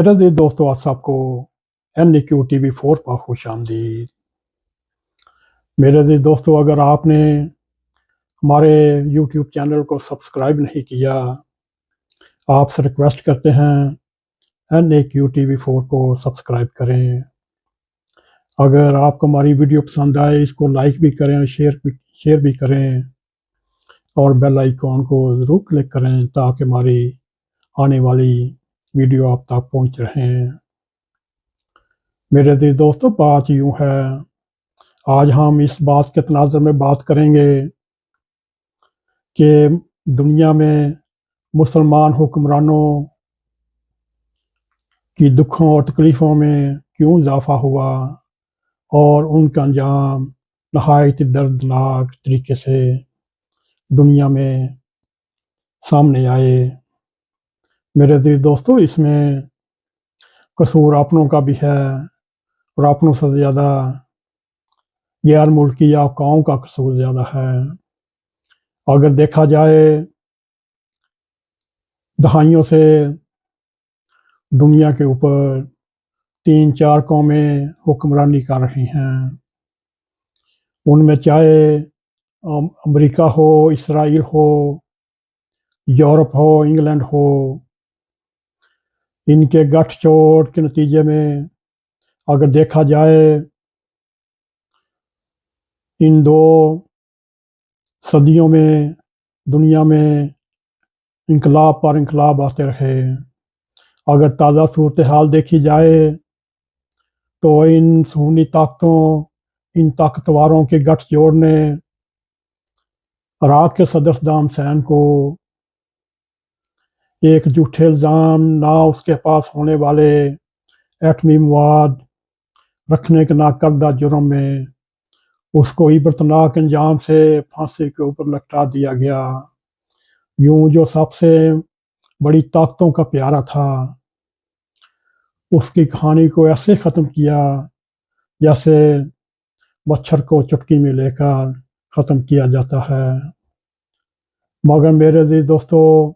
मेरे अज़ीज़ दोस्तों, आप सबको NQ TV4 पर खुश आमदीद। मेरे अज़ीज़ दोस्तों, अगर आपने हमारे यूट्यूब चैनल को सब्सक्राइब नहीं किया, आपसे रिक्वेस्ट करते हैं NQ TV4 को सब्सक्राइब करें। अगर आपको हमारी वीडियो पसंद आए, इसको लाइक भी करें, शेयर भी करें और बेल आइकॉन को ज़रूर क्लिक करें ताकि हमारी आने वाली वीडियो आप तक पहुंच रहें। मेरे अज़ीज़ दोस्तों, बात यूँ है, आज हम इस बात के तनाज़ुर में बात करेंगे कि दुनिया में मुसलमान हुक्मरानों की दुखों और तकलीफ़ों में क्यों इजाफ़ा हुआ और उनका अंजाम नहायत दर्दनाक तरीके से दुनिया में सामने आए। मेरे अज़ीज़ दोस्तों, इसमें कसूर अपनों का भी है और अपनों से ज़्यादा गैर मुल्की या कौम का कसूर ज़्यादा है। अगर देखा जाए, दहाइयों से दुनिया के ऊपर 3-4 कौमें हुक्मरानी कर रही हैं। उनमें चाहे अमेरिका हो, इसराइल हो, यूरोप हो, इंग्लैंड हो, इनके गठजोड़ के नतीजे में अगर देखा जाए, इन 2 सदियों में दुनिया में इनकलाब पर इनकलाब आते रहे। अगर ताज़ा सूरत हाल देखी जाए तो इन सूनी ताकतों, इन ताकतवरों के गठजोड़ ने इराक के सदर सद्दाम हुसैन को एक झूठे इल्ज़ाम ना उसके पास होने वाले एटमी मवाद रखने के नाकर्दा जुर्म में उसको इबरतनाक अंजाम से फांसी के ऊपर लटका दिया गया। यूं जो सबसे बड़ी ताकतों का प्यारा था, उसकी कहानी को ऐसे ख़त्म किया जैसे मच्छर को चुटकी में लेकर ख़त्म किया जाता है। मगर मेरे अज़ीज़ दोस्तों,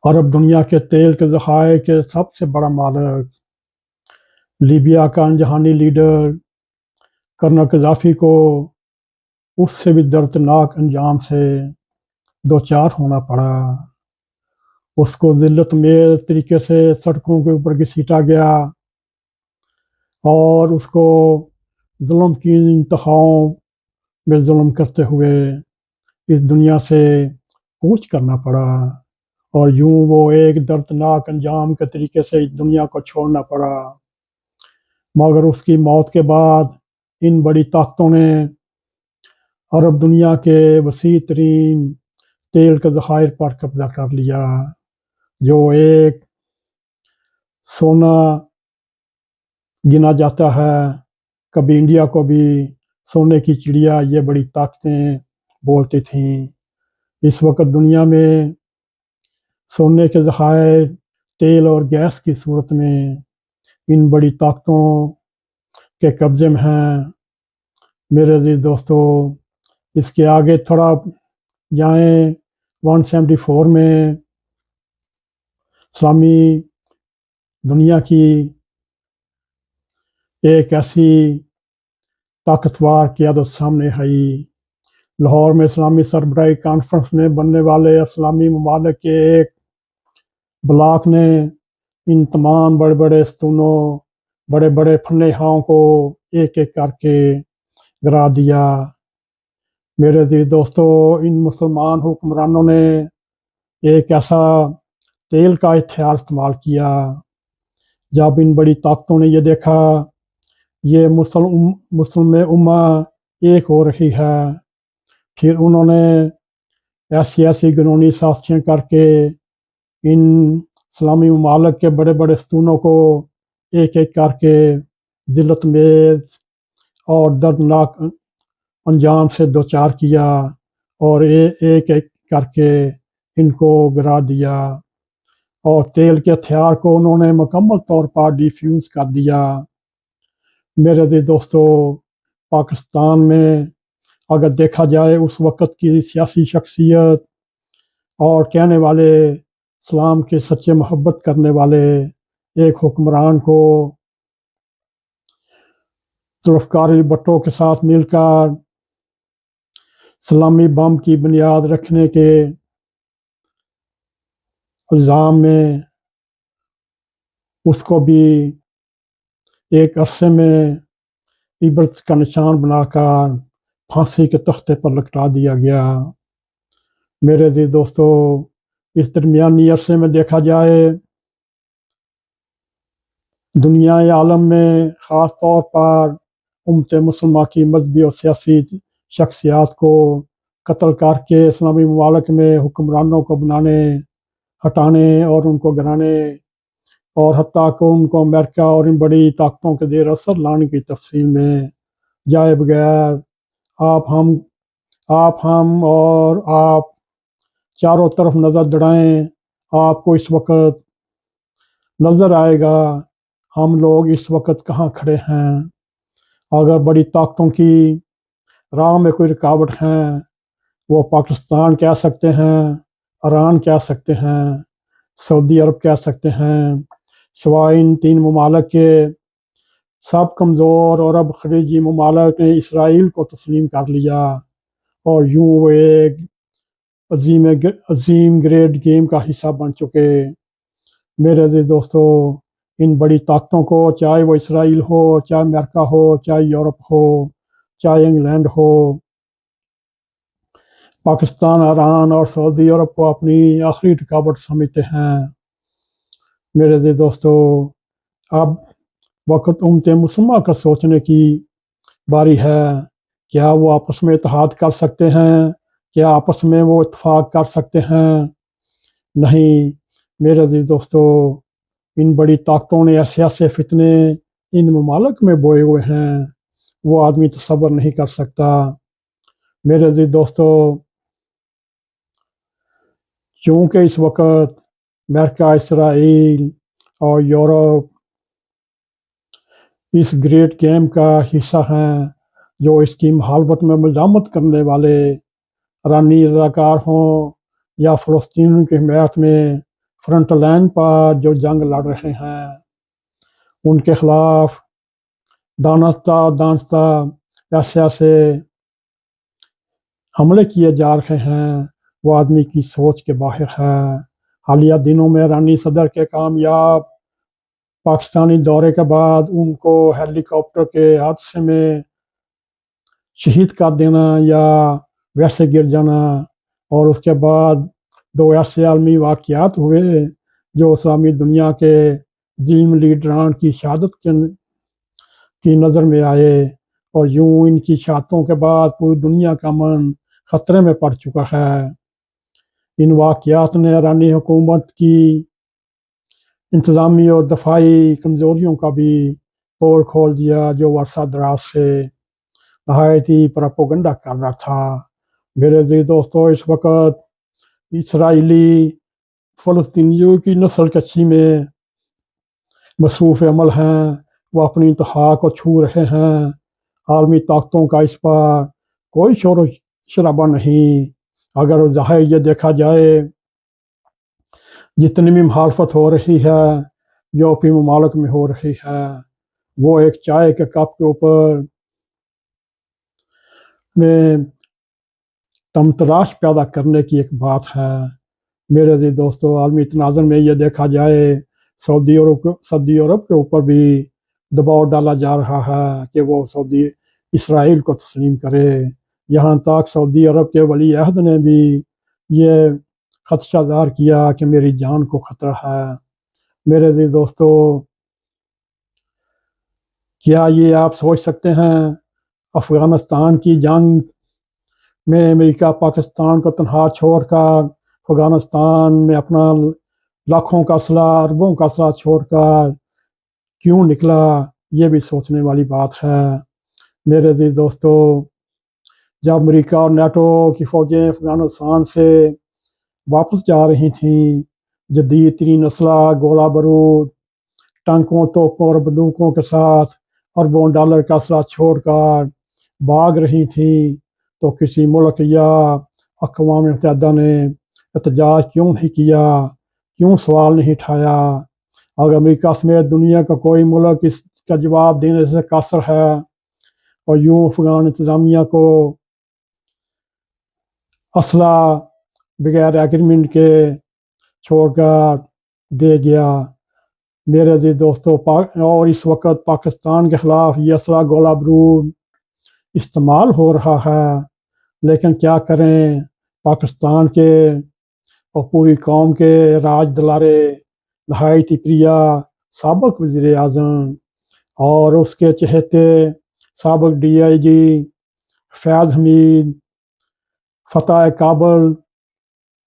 अरब दुनिया के तेल के ज़खायर के सबसे बड़ा मालिक, लीबिया का अनजहानी लीडर कर्नल गद्दाफ़ी को उससे भी दर्दनाक अंजाम से दो चार होना पड़ा। उसको ज़िल्लत में तरीके से सड़कों के ऊपर घसीटा गया और उसको जुल्म की इंतहाओं में जुल्म करते हुए इस दुनिया से कूच करना पड़ा और यूं वो एक दर्दनाक अंजाम के तरीके से इस दुनिया को छोड़ना पड़ा। मगर उसकी मौत के बाद इन बड़ी ताकतों ने अरब दुनिया के वसी तरीन तेल के ज़खायर पर कब्जा कर लिया, जो एक सोना गिना जाता है। कभी इंडिया को भी सोने की चिड़िया ये बड़ी ताकतें बोलती थीं। इस वक्त दुनिया में सोने के ज़खायर तेल और गैस की सूरत में इन बड़ी ताकतों के कब्जे में हैं। मेरे अज़ीज़ दोस्तों, इसके आगे थोड़ा जाएं, 174 में इस्लामी दुनिया की एक ऐसी ताकतवर क़यादत सामने आई। लाहौर में इस्लामी सरबराही कॉन्फ्रेंस में बनने वाले इस्लामी ममालिक के एक ब्लॉक ने इन तमाम बड़े बड़े स्तूनों, बड़े बड़े फन्नेहाओं को एक एक करके गिरा दिया। मेरे अज़ीज़ दोस्तों, इन मुसलमान हुक्मरानों ने एक ऐसा तेल का हथियार इस्तेमाल किया। जब इन बड़ी ताकतों ने ये देखा ये मुस्लिम उम्मा एक हो रही है, फिर उन्होंने ऐसी ऐसी घिनौनी साजिशें करके इन इस्लामी ममालिक के बड़े बड़े स्तूनों को एक एक करके ज़िल्लत मेज़ और दर्दनाक अंजाम से दो चार किया और एक एक करके इनको गिरा दिया और तेल के हथियार को उन्होंने मुकम्मल तौर पर डिफ्यूज़ कर दिया। मेरे अज़ीज़ दोस्तों, पाकिस्तान में अगर देखा जाए उस वक़्त की सियासी शख्सियत और कहने वाले اسلام کے سچے محبت کرنے والے ایک حکمران کو ذوالفقار بھٹو کے ساتھ مل کر اسلامی بم کی بنیاد رکھنے کے الزام میں اس کو بھی ایک عرصے میں عبرت کا نشان بنا کر پھانسی کے تختے پر لٹکا دیا گیا۔ میرے عزیز دوستو، اس درمیانی عرصے میں دیکھا جائے دنیا عالم میں خاص طور پر امت مسلمہ کی مذہبی اور سیاسی شخصیات کو قتل کر کے اسلامی ممالک میں حکمرانوں کو بنانے، ہٹانے اور ان کو گرانے اور حتیٰ کہ ان کو امریکہ اور ان بڑی طاقتوں کے زیر اثر لانے کی تفصیل میں جائے بغیر آپ ہم اور آپ چاروں طرف نظر دوڑائیں، آپ کو اس وقت نظر آئے گا ہم لوگ اس وقت کہاں کھڑے ہیں۔ اگر بڑی طاقتوں کی راہ میں کوئی رکاوٹ ہیں، وہ پاکستان کہہ سکتے ہیں، ایران کہہ سکتے ہیں، سعودی عرب کہہ سکتے ہیں، سوائے ان تین ممالک کے سب کمزور اور اب خلیجی ممالک نے اسرائیل کو تسلیم کر لیا اور یوں وہ ایک عظیم گریٹ گیم کا حصہ بن چکے۔ میرے عزیز دوستو، ان بڑی طاقتوں کو، چاہے وہ اسرائیل ہو، چاہے امریکہ ہو، چاہے یورپ ہو، چاہے انگلینڈ ہو، پاکستان، ایران اور سعودی عرب کو اپنی آخری رکاوٹ سمجھتے ہیں۔ میرے عزیز دوستو، اب وقت امت مسلمہ کا سوچنے کی باری ہے، کیا وہ آپس میں اتحاد کر سکتے ہیں؟ کیا آپس میں وہ اتفاق کر سکتے ہیں؟ نہیں میرے عزیز دوستو، ان بڑی طاقتوں نے ایسے فتنے ان ممالک میں بوئے ہوئے ہیں، وہ آدمی تصور نہیں کر سکتا۔ میرے عزیز دوستو، چونکہ اس وقت امریکہ، اسرائیل اور یورپ اس گریٹ گیم کا حصہ ہیں، جو اس کی مخالفت میں مزاحمت کرنے والے ایرانی رضاکار ہوں یا فلسطینیوں کی حمایت میں فرنٹ لائن پر جو جنگ لڑ رہے ہیں، ان کے خلاف دانستہ ایسے حملے کیے جا رہے ہیں، وہ آدمی کی سوچ کے باہر ہے۔ حالیہ دنوں میں ایرانی صدر کے کامیاب پاکستانی دورے کے بعد ان کو ہیلی کاپٹر کے حادثے میں شہید کر دینا یا ویسے گر جانا، اور اس کے بعد دو ایسے عالمی واقعات ہوئے جو اسلامی دنیا کے عظیم لیڈران کی شہادت کی نظر میں آئے، اور یوں ان کی شہادتوں کے بعد پوری دنیا کا امن خطرے میں پڑ چکا ہے۔ ان واقعات نے ایرانی حکومت کی انتظامی اور دفاعی کمزوریوں کا بھی پول کھول دیا، جو عرصہ دراز سے نہایت ہی پروپیگنڈا کر رہا تھا۔ میرے عزیز دوستو، اس وقت اسرائیلی فلسطینیوں کی نسل کشی میں مصروف عمل ہیں، وہ اپنی انتہا کو چھو رہے ہیں۔ عالمی طاقتوں کا اس پر کوئی شور و شرابہ نہیں۔ اگر ظاہر یہ دیکھا جائے جتنی بھی مخالفت ہو رہی ہے یورپی ممالک میں ہو رہی ہے، وہ ایک چائے کے کپ کے اوپر میں تمتراش پیدا کرنے کی ایک بات ہے۔ میرے عزیز دوستو، عالمی تناظر میں یہ دیکھا جائے سعودی عرب کے اوپر بھی دباؤ ڈالا جا رہا ہے کہ وہ اسرائیل کو تسلیم کرے۔ یہاں تک سعودی عرب کے ولی عہد نے بھی یہ خدشہ ظاہر کیا کہ میری جان کو خطرہ ہے۔ میرے عزیز دوستو، کیا یہ آپ سوچ سکتے ہیں افغانستان کی جنگ میں امریکہ پاکستان کو تنہا چھوڑ کر افغانستان میں اپنا لاکھوں کا اسلحہ، اربوں کا اسلحہ چھوڑ کر کیوں نکلا؟ یہ بھی سوچنے والی بات ہے۔ میرے عزیز دوستو، جب امریکہ اور نیٹو کی فوجیں افغانستان سے واپس جا رہی تھیں، جدید ترین اسلحہ، گولہ بارود، ٹانکوں، توپوں اور بندوقوں کے ساتھ اربوں ڈالر کا اسلحہ چھوڑ کر بھاگ رہی تھیں، تو کسی ملک یا اقوام متحدہ نے احتجاج کیوں نہیں کیا؟ क्यों सवाल नहीं उठाया। अगर अमेरिका समेत दुनिया का कोई मुल्क इसका जवाब देने से कासर है और यूं अफगान इंतज़ामिया को असला बगैर एग्रीमेंट के छोड़कर दे गया। मेरे अजीज दोस्तों, और इस वक्त पाकिस्तान के ख़िलाफ़ ये असला गोला बारूद इस्तेमाल हो रहा है, लेकिन क्या करें, पाकिस्तान के और पूरी कौम के राज दुलारे नहायती प्रिया साबिक़ वज़ीर आज़म और उसके चहेते साबिक़ DIG फैज़ हमीद फतह काबुल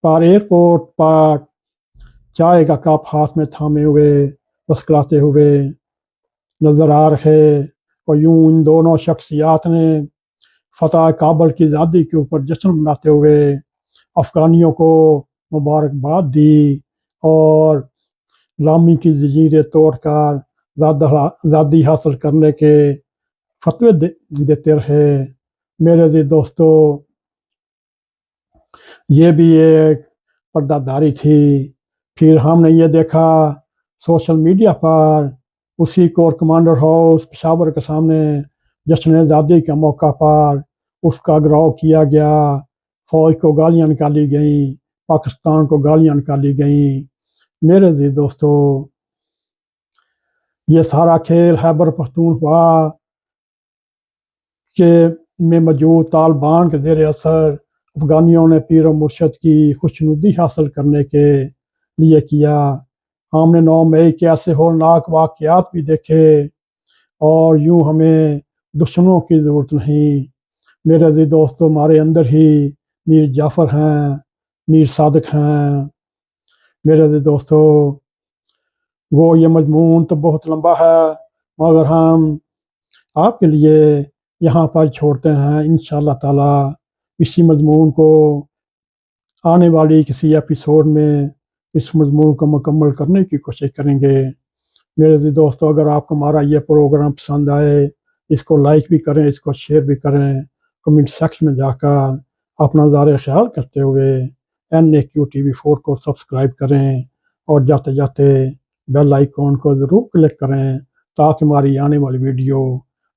पर एयरपोर्ट पर चाय का कप हाथ में थामे हुए मुस्कुराते हुए नज़र आ रहे। और यूं इन दोनों शख्सियात ने फतह काबुल की आज़ादी के ऊपर जश्न मनाते हुए अफ़गानियों को मुबारकबाद दी और गुलामी की ज़ंजीरें तोड़कर आज़ादी हासिल करने के फतवे देते रहे। मेरे अज़ीज़ दोस्तों, ये भी एक पर्दादारी थी। फिर हमने ये देखा सोशल मीडिया पर उसी कोर कमांडर हाउस पेशावर के सामने जश्न आज़ादी के मौका पर उसका घिराव किया गया, फ़ौज को गालियाँ निकाली गईं, पाकिस्तान को गालियाँ निकाली गईं। मेरे अज़ीज़ दोस्तों, ये सारा खेल खैबर पख्तूनख्वा के में मौजूद तालिबान के ज़ेर असर अफ़गानियों ने पीर और मुर्शद की खुशनुदी हासिल करने के लिए किया। हमने 9 मई के ऐसे होलनाक वाक़यात भी देखे और यूं हमें दुश्मनों की ज़रूरत नहीं। मेरे अज़ीज़ दोस्तों, हमारे अंदर ही मीर जाफ़र हैं, मीर सादिक हैं। मेरे अज़ीज़ दोस्तों, वो ये मज़मून तो बहुत लंबा है, मगर हम आपके लिए यहाँ पर छोड़ते हैं। इंशाअल्लाह ताला इसी मज़मून को आने वाली किसी एपिसोड में इस मज़मून को मुकम्मल करने की कोशिश करेंगे। मेरे अज़ीज़ दोस्तों, अगर आपको हमारा ये प्रोग्राम पसंद आए, इसको लाइक भी करें, इसको शेयर भी करें, कमेंट सेक्शन में जाकर अपना ज़ारे ख्याल करते हुए NAQ TV4 को सब्सक्राइब करें और जाते जाते बेल आइकॉन को ज़रूर क्लिक करें ताकि हमारी आने वाली वीडियो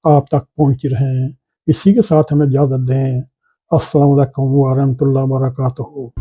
आप तक पहुँचती रहें। इसी के साथ हमें इजाज़त दें। अस्सलामु अलैकुम व रहमतुल्लाहि व बरकातुहू।